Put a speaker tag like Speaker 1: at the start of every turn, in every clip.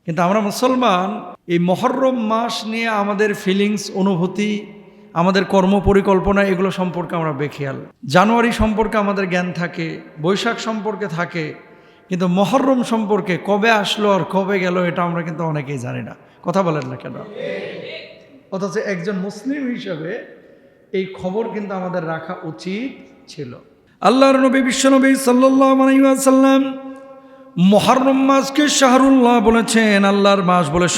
Speaker 1: কিন্তু আমরা মুসলমান এই মুহররম মাস নিয়ে আমাদের ফিলিংস, অনুভূতি, আমাদের কর্ম পরিকল্পনা এগুলো সম্পর্কে আমরা বেখেয়াল। জানুয়ারি সম্পর্কে আমাদের জ্ঞান থাকে, বৈশাখ সম্পর্কে থাকে, কিন্তু মুহররম সম্পর্কে কবে আসলো আর কবে গেল এটা আমরা কিন্তু অনেকেই জানি না। কথা বলেন না কেন? অথচ একজন মুসলিম হিসেবে এই খবর কিন্তু আমাদের রাখা উচিত ছিল। আল্লাহর নবী বিশ্বনবী সাল্লাল্লাহু আলাইহি ওয়াসাল্লাম মুহররম মাসকে শাহরুল্লাহ বলেছেন, আল্লাহর মাস বলে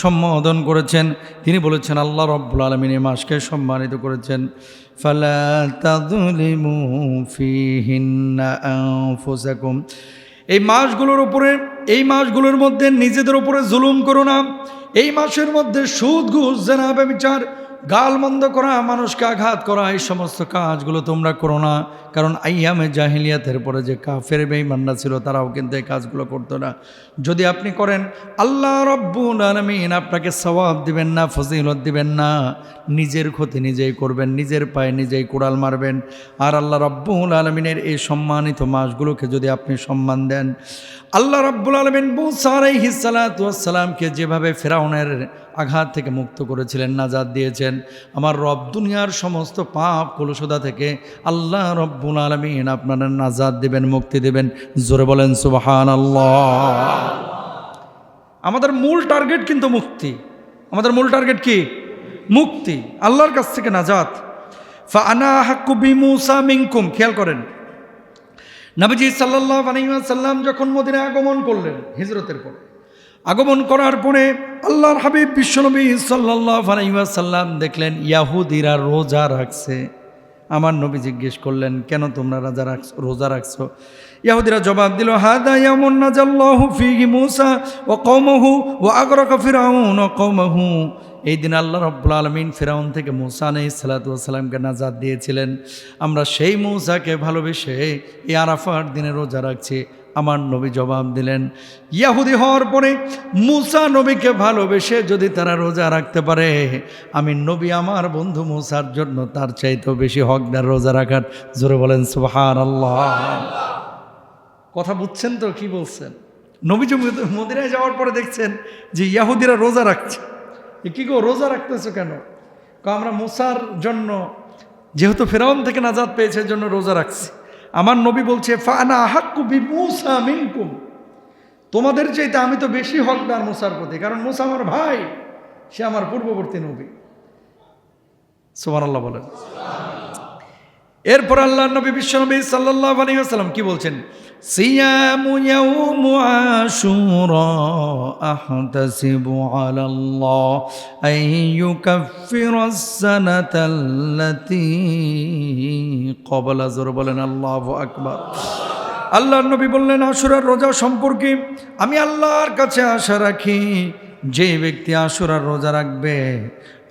Speaker 1: সম্বোধন করেছেন। তিনি বলেছেন আল্লাহ রাব্বুল আলামিন এই মাসকে সম্মানিত করেছেন, ফালা তাযলিমু ফীহিন্না আনফুসাকুম। এই মাসগুলোর মধ্যে নিজেদের উপরে জুলুম করো না। এই মাসের মধ্যে সুদ, ঘুষ, জেনা, ব্যভিচার, গালমন্দ করা, মানুষকে আঘাত করা, এই সমস্ত কাজগুলো তোমরা করো না। কারণ আইয়ামে জাহিলিয়াতের পরে যে কাফের বেঈমানরা ছিল তারাও কিন্তু এই কাজগুলো করতো না। যদি আপনি করেন আল্লাহ রাব্বুল আলামিন আপনাকে সওয়াব দিবেন না, ফজিলত দিবেন না, নিজের ক্ষতি নিজেই করবেন, নিজের পায়ে নিজেই কুড়াল মারবেন। আর আল্লাহ রাব্বুল আলামিনের এই সম্মানিত মাসগুলোকে যদি আপনি সম্মান দেন, আল্লাহ রাব্বুল আলামিন মূসা আলাইহিস সালাতু ওয়াস সালামকে যেভাবে ফিরআউনের আঘাত থেকে মুক্ত করেছিলেন, নাজাত দিয়েছেন, আমার রব দুনিয়ার সমস্ত পাপ কলুষতা থেকে আল্লাহ রাব্বুল আলামিন আপনাদের নাজাত দিবেন, মুক্তি দিবেন। জোরে বলেন সুবহানাল্লাহ। আমাদের মূল টার্গেট কিন্তু মুক্তি। আমাদের মূল টার্গেট কি? মুক্তি, আল্লাহর কাছ থেকে নাজাত। ফাআনা আহাক্কু বিমূসা মিনকুম। খেয়াল করেন, নবীজি সাল্লাল্লাহু আলাইহি ওয়াসাল্লাম যখন মদিনায় আগমন করলেন, হিজরতের পর আগমন করার পরে আল্লাহর হাবিব বিশ্বনবী সাল্লাল্লাহু আলাইহি ওয়াসাল্লাম দেখলেন ইহুদিরা রোজা রাখছে। আমার নবী জিজ্ঞেস করলেন, কেন তোমরা রোজা রাখছো? ইহুদিরা জবাব দিল, হাদা ইয়াউমুন নাজাল্লাহু ফীহি মূসা ওয়া কওমাহু ওয়া আগরাকা ফিরআউন ওয়া কওমাহু। এই দিন আল্লাহ রাব্বুল আলামিন ফিরআউন থেকে মূসা আলাইহিস সালাতু ওয়াস সালামকে নাজাত দিয়েছিলেন। আমরা সেই মূসাকে ভালোবেসে এই আরাফার দিনে রোজা রাখছি। আমার নবী জবাব দিলেন, ইহুদি হওয়ার পরে মূসা নবীকে ভালোবেসে যদি তারা রোজা রাখতে পারে, আমি নবী আমার বন্ধু মূসার জন্য তার চাইতেও বেশি হকদার রোজা রাখার। জোরে বলেন সুবহানাল্লাহ। কথা বুঝছেন তো কি বলছেন? নবীজি মদিনায় যাওয়ার পরে দেখছেন যে ইহুদিরা রোজা রাখছে। কি গো, রোজা রাখতেছো কেন? আমরা মূসার জন্য, যেহেতু ফিরআউন থেকে নাজাত পেয়েছে জন্য রোজা রাখছি। আমার নবী বলছে, ফাআনা আহাক্কু বিমূসা মিনকুম। তোমাদের চাইতে আমি তো বেশি হকদার মূসার প্রতি, কারণ মূসা আমার ভাই, সে আমার পূর্ববর্তী নবী। সুবহানাল্লাহ বলেন। এরপর আল্লাহর নবী বিশ্বনবী সাল্লাল্লাহু আলাইহি ওয়াসাল্লাম কি বলছেন? সিয়ামু ইয়াউমু আশুরা আহতাসিবু আলাল্লাহ আইয়ুকাফিরাস সানাতাল্লাতী ক্বাবলা। জোরে বলেন আল্লাহু আকবার। আল্লাহর নবী বললেন, আশুরার রোজা সম্পর্কে আমি আল্লাহর কাছে আশা রাখি, যে ব্যক্তি আশুরার রোজা রাখবে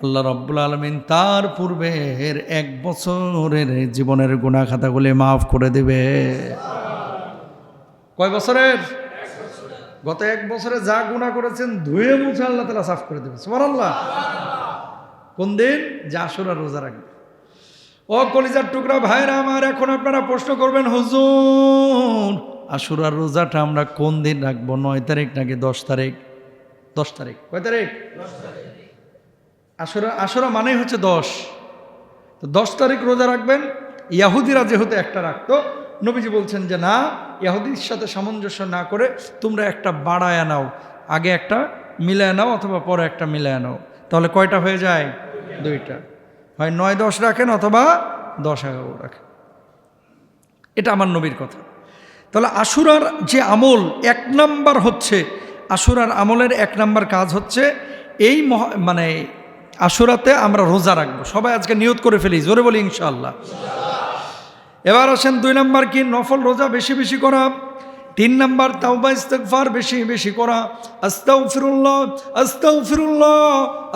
Speaker 1: আল্লাহ রাব্বুল আলামিন তার পূর্বের 1 বছরের জীবনের গুনাহ খাতাগুলি মাফ করে দেবে। কয় বছরের? গত 1 বছরে যা গুনাহ করেছেন ধুয়ে মুছে আল্লাহ তাআলা সাফ করে দেবে। সুবহানাল্লাহ। কোন দিন? যে আশুরার রোজা রাখবে। ও কলিজার টুকরা ভাইরা আমার, এখন আপনারা প্রশ্ন করবেন, হুজুর আশুরার রোজাটা আমরা কোন দিন রাখবো? 9 তারিখ নাকি 10 তারিখ? 10 তারিখ। কয় তারিখ? 10 তারিখ। আশুরা মানেই হচ্ছে 10। তো 10 তারিখ রোজা রাখবেন। ইহুদিরা যেহেতু একটা রাখতো, নবীজি বলছেন যে না, ইহুদির সাথে সামঞ্জস্য না করে তোমরা একটা বাড়ায় নাও, আগে একটা মিলায় নাও অথবা পরে একটা মিলায় নাও। তাহলে কয়টা হয়ে যায়? 2টা। হয় 9-10 রাখেন অথবা 10-11 রাখেন। এটা আমার নবীর কথা। তাহলে আশুরার যে আমল 1 নাম্বার হচ্ছে, আশুরার আমলের 1 নাম্বার কাজ হচ্ছে এই মানে আশুরাতে আমরা রোজা রাখবো। সবাই আজকে নিয়ত করে ফেলি, জোরে বলি ইনশাআল্লাহ। এবার আসেন 2 নাম্বার কি? নফল রোজা বেশি বেশি করা। 3 নাম্বার তাওবা ইস্তিগফার বেশি বেশি করা। আস্তাগফিরুল্লাহ আস্তাগফিরুল্লাহ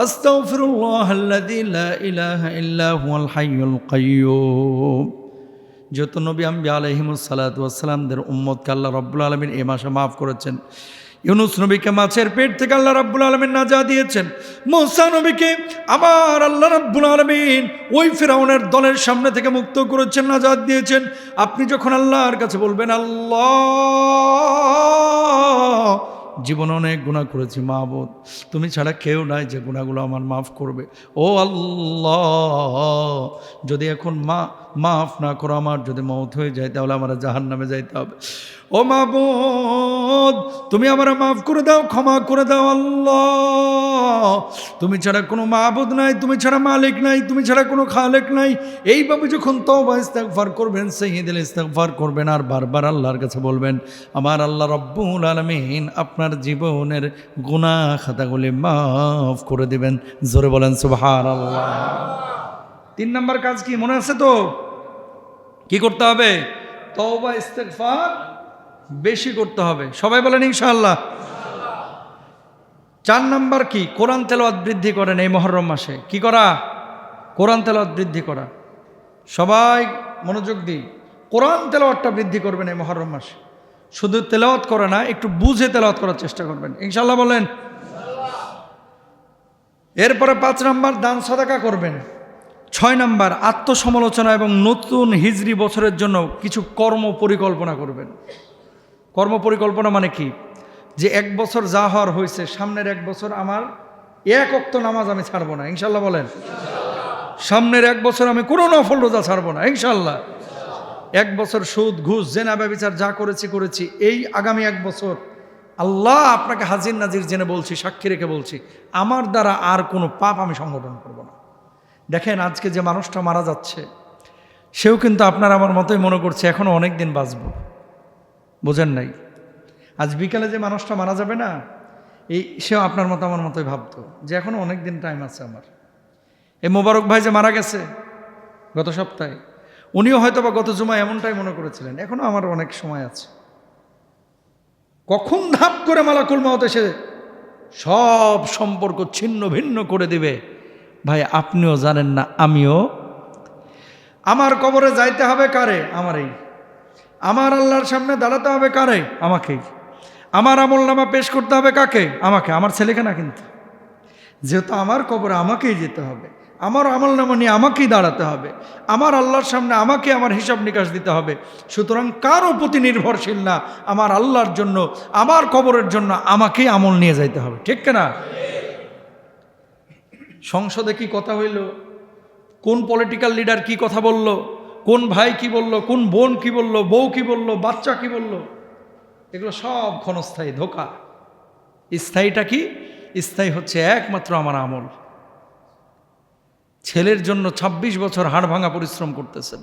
Speaker 1: আস্তাগফিরুল্লাহাল্লাযী লা ইলাহা ইল্লা হুয়াল হাইয়ুল কাইয়্যুম। যত নবী আম্বিয়া আলাইহিমুস সালাতু ওয়াস সালামদের উম্মতকে আল্লাহ রাব্বুল আলামিন এই মাসে মাফ করেছেন। ইউনুস নবীকে মাছের পেট থেকে আল্লাহ রাব্বুল আলামিন নাজাত দিয়েছেন। মূসা নবীকে আবার আল্লাহ রাব্বুল আলামিন ওই ফিরআউনের দলের সামনে থেকে মুক্ত করেছেন, নাজাত দিয়েছেন। আপনি যখন আল্লাহর কাছে বলবেন, আল্লাহ জীবনে অনেক গুনাহ করেছি মাবুদ, তুমি ছাড়া কেউ নাই যে গুনাহগুলো আমার মাফ করবে। ও আল্লাহ, যদি এখন মাফ না করো, আমার যদি মওত হয়ে যায় তাহলে আমার জাহান্নামে যাইতে হবে। ও মাবুদ, তুমি আমার মাফ করে দাও, ক্ষমা করে দাও। আল্লাহ, তুমি ছাড়া কোনো মাবুদ নাই, তুমি ছাড়া মালিক নাই, তুমি ছাড়া কোনো খালেক নাই। এইভাবে যখন তওবা ইস্তেগফার করবেন, সাইয়্যিদুল ইস্তেগফার করবেন, আর বারবার আল্লাহর কাছে বলবেন, আমার আল্লাহ রব্বুল আলামিন আপনার জীবনের গুনাহ খাতাগুলি মাফ করে দিবেন। জোরে বলেন সুবহানাল্লাহ। 3 নাম্বার কাজ কি মনে আছে তো? কি করতে হবে? তওবা ইস্তেগফার বেশি করতে হবে। সবাই বলেন ইনশাআল্লাহ। 4 নাম্বার কি? কোরআন তেলাওয়াত বৃদ্ধি করেন এই মুহররম মাসে। কি করা? কোরআন তেলাওয়াত বৃদ্ধি করা। সবাই মনোযোগ দিন, কোরআন তেলাওয়াতটা বৃদ্ধি করবেন এই মুহররম মাসে। শুধু তেলাওয়াত করে না, একটু বুঝে তেলাওয়াত করার চেষ্টা করবেন ইনশাআল্লাহ বলেন। এরপরে 5 নাম্বার দান সাদাকা করবেন। 6 নাম্বার আত্মসমালোচনা এবং নতুন হিজরি বছরের জন্য কিছু কর্ম পরিকল্পনা করবেন। কর্ম পরিকল্পনা মানে কি? যে 1 বছর যা হওয়ার হয়েছে, সামনের 1 বছর আমার 1 ওয়াক্ত নামাজ আমি ছাড়বো না ইনশাল্লাহ বলেন। সামনের 1 বছর আমি কোনো নফল রোজা ছাড়বো না ইনশাল্লাহ। 1 বছর সুদ ঘুষ জেনা ব্যভিচার যা করেছি, এই আগামী 1 বছর আল্লাহ আপনাকে হাজির নাজির জেনে বলছি, সাক্ষী রেখে বলছি, আমার দ্বারা আর কোনো পাপ আমি সংগঠন করব না। দেখেন আজকে যে মানুষটা মারা যাচ্ছে, সেও কিন্তু আপনার আমার মতোই মনে করছে এখনো অনেক দিন বাঁচব। বোঝেন নাই? আজ বিকালে যে মানুষটা মারা যাবে না, সেও আপনার মতো আমার মতোই ভাবতো যে এখনো অনেক দিন টাইম আছে আমার। এই মোবারক ভাই যে মারা গেছে গত সপ্তাহে, উনিও হয়তো বা গত জুমায় এমনটাই মনে করেছিলেন, এখনো আমার অনেক সময় আছে। কখন ধাপ করে মালাকুল মউত এসে সব সম্পর্ক ছিন্ন ভিন্ন করে দিবে ভাই আপনিও জানেন না, আমিও। আমার কবরে যাইতে হবে কারে? আমারই। আমার আল্লাহর সামনে দাঁড়াতে হবে কারে? আমাকেই। আমার আমলনামা পেশ করতে হবে কাকে? আমাকে, আমার ছেলেকে না। কিন্তু যেহেতু আমার কবরে আমাকেই যেতে হবে, আমার আমলনামা নিয়ে আমাকেই দাঁড়াতে হবে, আমার আল্লাহর সামনে আমাকে আমার হিসাব নিকাশ দিতে হবে, সুতরাং কারো প্রতি নির্ভরশীল না, আমার আল্লাহর জন্য, আমার কবরের জন্য আমাকেই আমল নিয়ে যাইতে হবে। ঠিক কিনা? সংসদে কি কথা হইল, কোন পলিটিক্যাল লিডার কি কথা বলল, কোন ভাই কি বলল, কোন বোন কি বলল, বউ কি বলল, বাচ্চা কি বলল, এগুলো সব ক্ষণস্থায়ী, ধোঁকা। স্থায়ীটা কি? স্থায়ী হচ্ছে একমাত্র আমার আমল। ছেলের জন্য 26 বছর হাড় ভাঙা পরিশ্রম করতেছেন,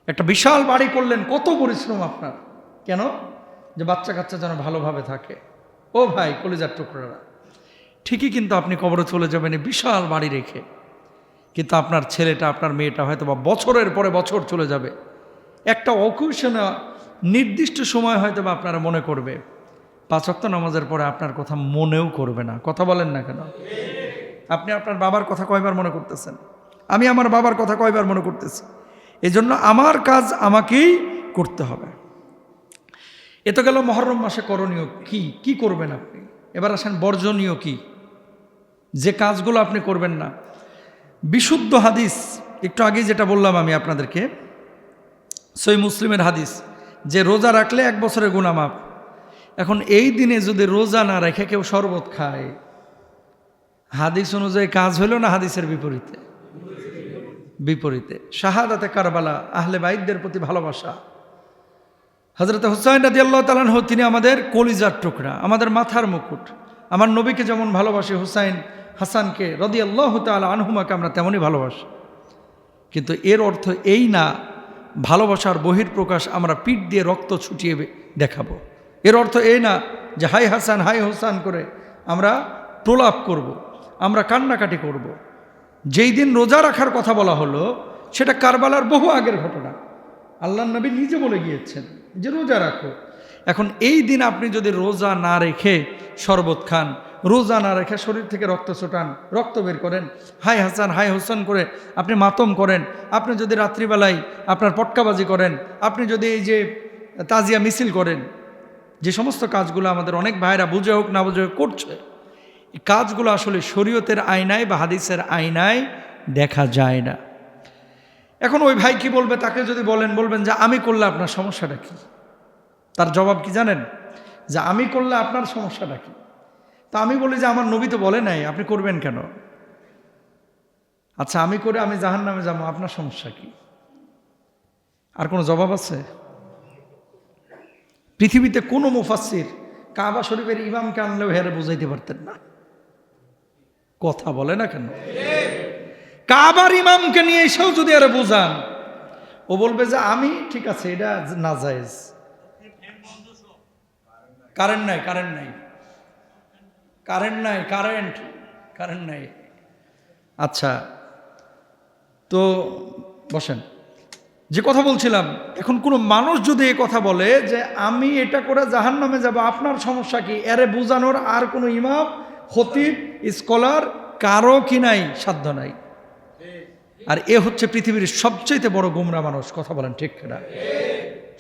Speaker 1: একটা বিশাল বাড়ি করলেন, কত পরিশ্রম আপনার। কেন? যে বাচ্চা কাচ্চা যেন ভালোভাবে থাকে। ও ভাই কলিজার টুকরারা, ঠিকই কিন্তু আপনি কবরে চলে যাবেন বিশাল বাড়ি রেখে, কিন্তু আপনার ছেলেটা, আপনার মেয়েটা হয়তো বা বছরের পরে বছর চলে যাবে, একটা অকুশনে নির্দিষ্ট সময় হয়তো বা আপনারা মনে করবে, 5 ওয়াক্ত নামাজের পরে আপনার কথা মনেও করবে না। কথা বলেন না কেন? আপনি আপনার বাবার কথা কয়বার মনে করতেছেন? আমি আমার বাবার কথা কয়বার মনে করতেছি? এজন্য আমার কাজ আমাকেই করতে হবে। এ তো গেল মুহররম মাসে করণীয় কি কি করবেন আপনি। এবার আসেন বর্জনীয় কি, যে কাজগুলো আপনি করবেন না। বিশুদ্ধ হাদিস, একটু আগে যেটা বললাম আমি আপনাদেরকে, সহিহ মুসলিমের হাদিস, যে রোজা রাখলে 1 বছরের গুনাহ মাফ। এখন এই দিনে যদি রোজা না রেখে কেউ শরবত খায়, হাদিস অনুযায়ী কাজ হলো না হাদিসের বিপরীতে? বিপরীতে। শাহাদাতে কারবালা, আহলে বাইতদের প্রতি ভালোবাসা। হযরত হুসাইন রাদিয়াল্লাহু তাআলা আনহু, তিনি আমাদের কলিজার টুকরা, আমাদের মাথার মুকুট। আমার নবীকে যেমন ভালোবাসি, হুসাইন হাসানকে রাদিয়াল্লাহু তাআলা আনহুমাকে আমরা তেমনই ভালোবাসি। কিন্তু এর অর্থ এই না ভালোবাসার বহির্প্রকাশ আমরা পিঠ দিয়ে রক্ত ছুটিয়ে দেখাবো। এর অর্থ এই না যে হাই হাসান হাই হুসান করে আমরা প্রলাপ করব, আমরা কান্নাকাটি করব। যেই দিন রোজা রাখার কথা বলা হলো, সেটা কারবালার বহু আগের ঘটনা। আল্লাহর নবী নিজে বলে গিয়েছেন যে রোজা রাখো। এখন এই দিন আপনি যদি রোজা না রেখে শরবত খান, রোজা না রেখে শরীর থেকে রক্ত ছোটান, রক্ত বের করেন, হাই হাসান হাই হোসেন করে আপনি মাতম করেন, আপনি যদি রাত্রিবেলায় আপনার পটকাবাজি করেন, আপনি যদি এই যে তাজিয়া মিছিল করেন, যে সমস্ত কাজগুলো আমাদের অনেক ভাইরা বুঝে হোক না বুঝে হোক করছে, এই কাজগুলো আসলে শরীয়তের আয়নায় বা হাদিসের আয়নায় দেখা যায় না। এখন ওই ভাই কি বলবে? তাকে যদি বলবেন যে আমি করলে আপনার সমস্যাটা কি, তার জবাব কি জানেন? যে আমি করলে আপনার সমস্যাটা কি? তা আমি বলি যে আমার নবী তো বলে নাই, আপনি করবেন কেন? আচ্ছা আমি করে আমি জাহান্নামে যাবো, আপনার সমস্যা কি? আর কোনো জবাব আছে? পৃথিবীতে কোনো মুফাসসির কাবা শরীফের ইমামকে আনলেও হেরে বুঝাইতে পারতেন না। কথা বলে না কেন? কাবার ইমামকে নিয়ে এসেও যদি আরে বুঝান, ও বলবে যে আমি ঠিক আছে, এটা নাজায়েজ। কারেন্ট নাই, কারেন্ট নাই, কারেন্ট নাই, কারেন্ট নাই। আচ্ছা তো বসেন, যে কথা বলছিলাম, এখন কোনো মানুষ যদি এই কথা বলে যে আমি এটা করে জাহান্নামে যাব, আপনার সমস্যা কি, এরে বুঝানোর আর কোনো ইমাম, খতিব, স্কলার কারো কি নাই, সাধ্য নাই। আর এ হচ্ছে পৃথিবীর সবচেয়ে বড় গোমরা মানুষ। কথা বলেন ঠিক না?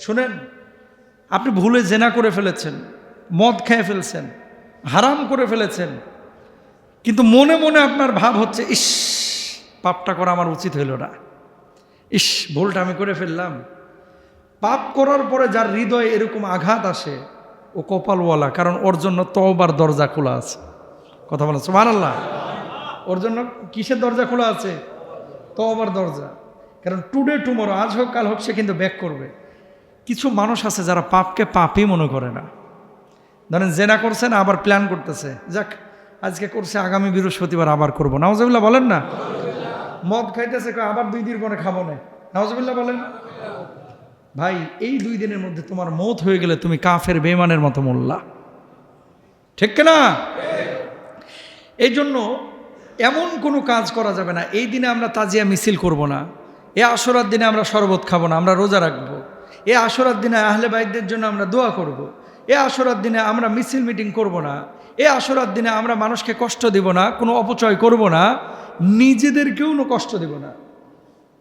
Speaker 1: শুনেন, আপনি ভুলে জেনা করে ফেলেছেন, মদ খেয়ে ফেলছেন, হারাম করে ফেলেছেন, কিন্তু মনে মনে আপনার ভাব হচ্ছে ইস, পাপটা করা আমার উচিত হইল না, ইস ভুলটা আমি করে ফেললাম। পাপ করার পরে যার হৃদয়ে এরকম আঘাত আসে, ও কপালওয়ালা, কারণ ওর জন্য তওবার দরজা খোলা আছে। কথা বলেন সুবহানাল্লাহ। ওর জন্য কিসের দরজা খোলা আছে? তওবার দরজা। কারণ টুডে টুমরো, আজ হোক কাল হোক, সে কিন্তু ব্যাক করবে। কিছু মানুষ আছে যারা পাপকে পাপই মনে করে না। ধরেন জেনা করছেন, আবার প্ল্যান করতেছে, যাক আজকে করছে, আগামী বৃহস্পতিবার আবার করবো। নাউজুবিল্লাহ বলেন না? মদ খাইতেছে, আবার 2 দিন পরে খাবো না। নাউজুবিল্লাহ বলেন। ভাই এই 2 দিনের মধ্যে তোমার মৌত হয়ে গেলে তুমি কাফের বেঈমানের মতো মরলা, ঠিক না? এই জন্য এমন কোনো কাজ করা যাবে না। এই দিনে আমরা তাজিয়া মিছিল করব না, এ আশুরার দিনে আমরা শরবত খাবো না, আমরা রোজা রাখবো। এ আশুরার দিনে আহলে বাইতদের জন্য আমরা দোয়া করব। এ আশুরার দিনে আমরা মিছিল মিটিং করব না। এ আশুরার দিনে আমরা মানুষকে কষ্ট দিব না, কোনো অপচয় করব না, নিজেদেরকেও কষ্ট দিব না।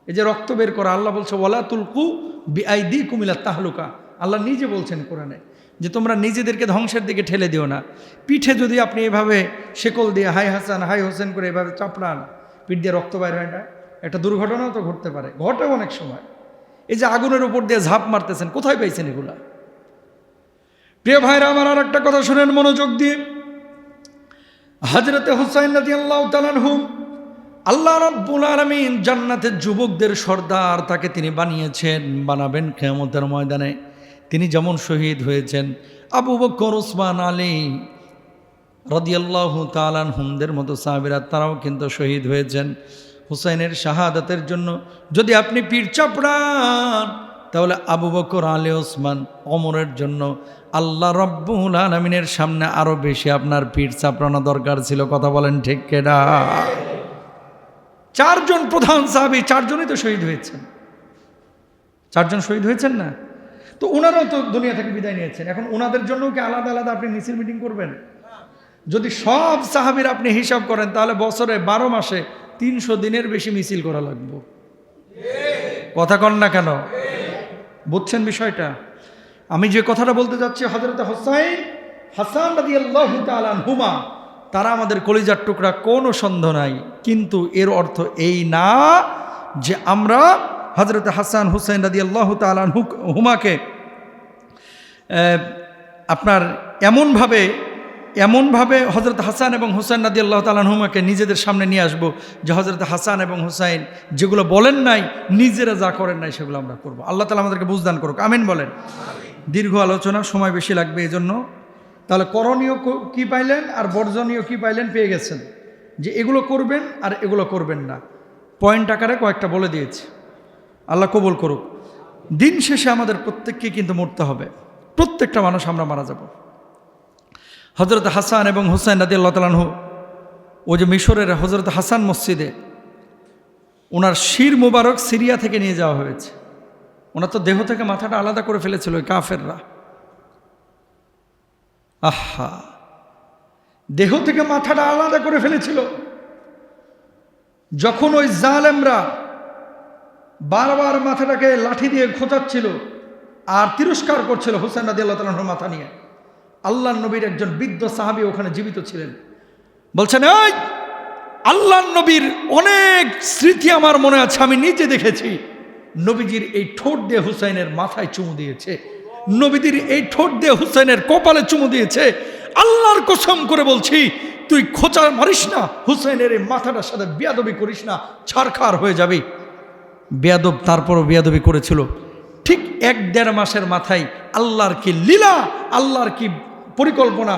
Speaker 1: এই যে রক্ত বের করা, আল্লাহ বলছে ওয়ালা তুলকু বিআইদিকুম ইলা তাহলুকা। আল্লাহ নিজে বলছেন কোরআনে যে তোমরা নিজেদেরকে ধ্বংসের দিকে ঠেলে দিও না। পিঠে যদি আপনি এভাবে শেকল দিয়ে হাই হাসান হাই হোসেন করে এভাবে চাপড়ান, পিঠ দিয়ে রক্ত বাইর হয় না, একটা দুর্ঘটনাও তো ঘটতে পারে, ঘটে অনেক সময়। এই যে আগুনের উপর দিয়ে ঝাঁপ মারতেছেন, কোথায় পাইছেন এগুলা? প্রিয় ভাইরা আমার, আর একটা কথা শুনেন মনোযোগ দিয়ে। হযরতে হুসাইন রাদিয়াল্লাহু তাআলা আনহু, আল্লাহ রাব্বুল আলামিন জান্নাতের যুবকদের সর্দার, তাকে তিনি বানিয়েছেন, বানাবেন কিয়ামতের ময়দানে। তিনি যেমন শহীদ হয়েছেন, আবু বকর, ওসমান, আলী রাদিয়াল্লাহু তাআলা আনহুমদের মতো সাহাবীরা তারাও কিন্তু শহীদ হয়েছেন। হুসাইনের শাহাদাতের জন্য যদি আপনি পীর চাপড়ান, তাহলে আবু বকর, আলী, ওসমান, ওমরের জন্য আল্লাহ রাব্বুল আলামিনের সামনে আরো বেশি আপনার পীর চাপড়ানো দরকার ছিল। কথা বলেন ঠিক কিনা? 4 জন প্রধান সাহাবী, 4 জনই তো শহীদ হয়েছেন। 4 জন শহীদ হয়েছেন না? তো ওনারাও তো দুনিয়া থেকে বিদায় নিয়েছেন। এখন ওনাদের জন্য কি আলাদা আলাদা আপনি মিছিল মিটিং করবেন? যদি সব সাহাবীর আপনি হিসাব করেন, তাহলে বছরে 12 মাসে 300 দিনের বেশি মিছিল করা লাগবে। কথা কন না কেন? বুঝছেন বিষয়টা? আমি যে কথাটা বলতে যাচ্ছি, হযরত হুসাইন, হাসান রাদিয়াল্লাহু তাআলা আনহুমা, তারা আমাদের কলিজার টুকরা, কোনো সন্দেহ নাই। কিন্তু এর অর্থ এই না যে আমরা হযরত হাসান হুসাইন রাদিয়াল্লাহু তাআলা আনহুমাকে আপনার এমনভাবে হযরত হাসান এবং হুসাইন রাদিয়াল্লাহু তাআলা আনহুমাকে নিজেদের সামনে নিয়ে আসবো যে হযরত হাসান এবং হুসাইন যেগুলো বলেন নাই, নিজেরা যা করেন নাই সেগুলো আমরা করব। আল্লাহ তাআলা আমাদেরকে বুঝদান করুক, আমিন বলেন। দীর্ঘ আলোচনা, সময় বেশি লাগবে, এজন্য তাহলে করণীয় কি পাইলেন আর বর্জনীয় কি পাইলেন পেয়ে গেছেন, যে এগুলো করবেন আর এগুলো করবেন না। পয়েন্ট আকারে কয়েকটা বলে দিয়েছি, আল্লাহ কবুল করুক। দিন শেষে আমাদের প্রত্যেককে কিন্তু মরতে হবে, প্রত্যেকটা মানুষ আমরা মারা যাব। হযরত হাসান এবং হুসাইন রাদিয়াল্লাহু তাআলা আনহু, ও যে মিশরের হযরত হাসান মসজিদে ওনার শির মুবারক সিরিয়া থেকে নিয়ে যাওয়া হয়েছে। ওনার তো দেহ থেকে মাথাটা আলাদা করে ফেলেছিল ওই কাফেররা। আহা, দেহ থেকে মাথাটা আলাদা করে ফেলেছিল। যখন ওই জালেমরা বারবার মাথাটাকে লাঠি দিয়ে খোঁচাচ্ছিল আর তিরস্কার করছিল হুসাইন রাদিয়াল্লাহু তাআলা আনহুর মাথা নিয়ে, আল্লাহর নবীর একজন বৃদ্ধ সাহাবী ওখানে জীবিত ছিলেন। বলছেন, এই আল্লাহর নবীর অনেক স্মৃতি আমার মনে আছে, আমি নিজে দেখেছি নবীজির এই ঠোঁট দিয়ে হুসাইনের মাথায় চুমু দিয়েছে। নবীদের এই ঠোঁট দিয়ে হুসাইনের কপালে চুমু দিয়েছে। আল্লাহর কসম করে বলছি, তুই খোঁচা মারিস না, হুসাইনের এই মাথাটার সাথে বেয়াদবি করিস না, ছারখার হয়ে যাবি। বেয়াদব তারপরও বেয়াদবি করেছিল। ঠিক 1-1.5 মাসের মাথায় আল্লাহর কি লীলা, আল্লাহর কি পরিকল্পনা,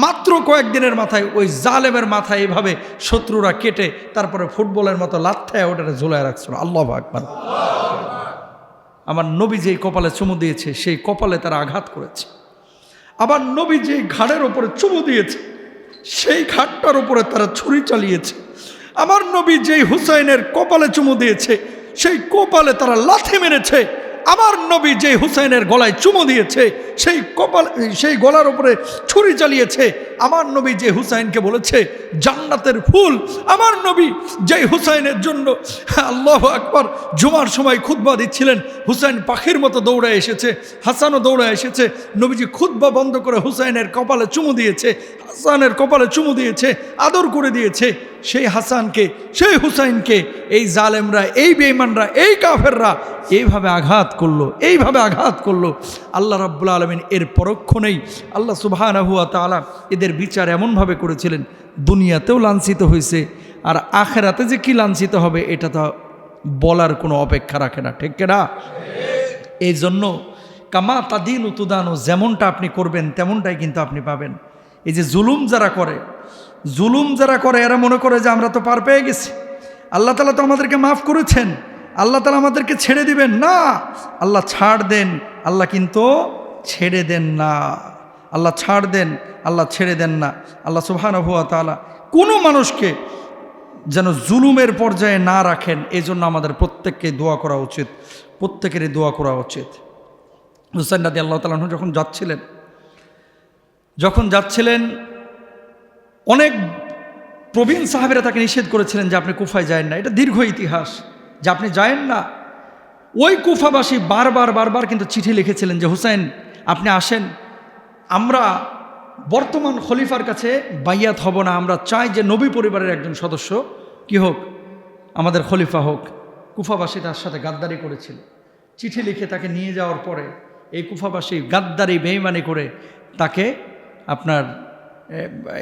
Speaker 1: মাত্র কয়েকদিনের মাথায় ওই জালেমের মাথায় এভাবে শত্রুরা কেটে তারপরে ফুটবলের মতো লাথেয় ওটাকে ঝুলায় রাখছিল। আল্লাহু আকবার। আমার নবী যেই কপালে চুমু দিয়েছে সেই কপালে তারা আঘাত করেছে। আবার নবী যেই ঘাড়ের ওপরে চুমু দিয়েছে সেই ঘাটটার উপরে তারা ছুরি চালিয়েছে। আমার নবী যেই হুসাইনের কপালে চুমু দিয়েছে সেই কপালে তারা লাথি মেরেছে। আমার নবী যেই হুসাইনের গলায় চুমু দিয়েছে সেই গলার উপরে ছুরি চালিয়েছে। আমার নবী যে হুসাইনকে বলেছে জান্নাতের ফুল, আমার নবী যেই হুসাইনের জন্য আল্লাহু আকবার জুমার সময় খুতবা দিচ্ছিলেন, হুসাইন পাখির মতো দৌড়ায় এসেছে, হাসানও দৌড়ায় এসেছে। নবীজি খুতবা বন্ধ করে হুসাইনের কপালে চুমু দিয়েছে, হাসানের কপালে চুমু দিয়েছে, আদর করে দিয়েছে। সেই হাসানকে, সেই হুসাইনকে এই জালেমরা, এই বেঈমানরা, এই কাফেররা এইভাবে আঘাত করলো, এইভাবে আঘাত করলো। আল্লাহ রাব্বুল আলামিন এর পরক্ষণেই আল্লাহ সুবহানাহু ওয়া তাআলা এদের বিচার এমনভাবে করেছিলেন, দুনিয়াতেও লাঞ্ছিত হয়েছে, আর আখেরাতে যে কি লাঞ্ছিত হবে এটা তো বলার কোনো অপেক্ষা রাখে না, ঠিক না? এই জন্য কামা তাদিনু তুদানু, যেমনটা আপনি করবেন তেমনটাই কিন্তু আপনি পাবেন। এই যে জুলুম যারা করে এরা মনে করে যে আমরা তো পার পেয়ে গেছি, আল্লাহ তাআলা তো আমাদেরকে মাফ করেছেন, আল্লাহ তাআলা আমাদেরকে ছেড়ে দিবেন না। আল্লাহ ছাড় দেন, আল্লাহ কিন্তু ছেড়ে দেন না। আল্লাহ ছাড় দেন, আল্লাহ ছেড়ে দেন না। আল্লাহ সুবহানাহু ওয়া তাআলা কোনো মানুষকে যেন জুলুমের পর্যায়ে না রাখেন, এই জন্য আমাদের প্রত্যেককে দোয়া করা উচিত, প্রত্যেকেরই দোয়া করা উচিত। হুসাইন রাদিয়াল্লাহু তাআলা আনহু যখন যাচ্ছিলেন অনেক প্রবীণ সাহাবীরা তাকে নিষেধ করেছিলেন যে আপনি কুফায় যায়েন না। এটা দীর্ঘ ইতিহাস যে আপনি যায়েন না। ওই কুফাবাসী বারবার কিন্তু চিঠি লিখেছিলেন যে হুসাইন আপনি আসেন, আমরা বর্তমান খলিফার কাছে বাইয়াত হব না, আমরা চাই যে নবী পরিবারের একজন সদস্য কি হোক, আমাদের খলিফা হোক। কুফাবাসী তার সাথে গাদ্দারি করেছিল। চিঠি লিখে তাকে নিয়ে যাওয়ার পরে এই কুফাবাসী গাদ্দারি বেঈমানি করে তাকে আপনার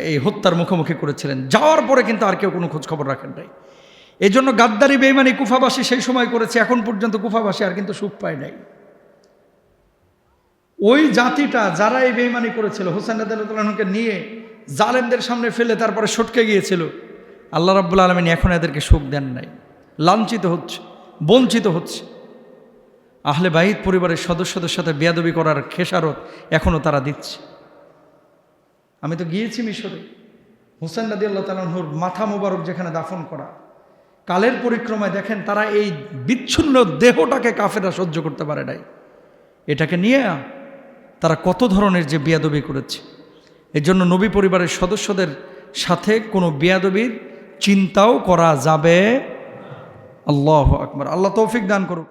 Speaker 1: এই হত্যার মুখোমুখি করেছিলেন। যাওয়ার পরে কিন্তু আর কেউ কোনো খোঁজ খবর রাখেন নাই। এই জন্য গাদ্দারি বেঈমানি কুফাবাসী সেই সময় করেছে, এখন পর্যন্ত কুফাবাসী আর কিন্তু সুখ পায় নাই। ওই জাতিটা যারা এই বেঈমানি করেছিল, হুসাইন রাদিয়াল্লাহু আনহুকে নিয়ে জালেমদের সামনে ফেলে তারপরে সটকে গিয়েছিল, আল্লাহ রাব্বুল আলামিন এখন এদেরকে সুখ দেন নাই, লাঞ্ছিত হচ্ছে, বঞ্চিত হচ্ছে। আহলে বাইত পরিবারের সদস্যদের সাথে বেয়াদবি করার খেসারত এখনও তারা দিচ্ছে। আমি তো গিয়েছি মিশরে, হুসাইন রাদিয়াল্লাহু তাআলা আনহুর মাথা মোবারক যেখানে দাফন করা, কালের পরিক্রমায় দেখেন তারা এই বিচ্ছিন্ন দেহটাকে কাফেররা সহ্য করতে পারে নাই। এটাকে নিয়ে তারা কত ধরনের যে বেয়াদবি করেছে। এর জন্য নবী পরিবারের সদস্যদের সাথে কোনো বেয়াদবির চিন্তাও করা যাবে। আল্লাহু আকবার। আল্লাহ তৌফিক দান করুক।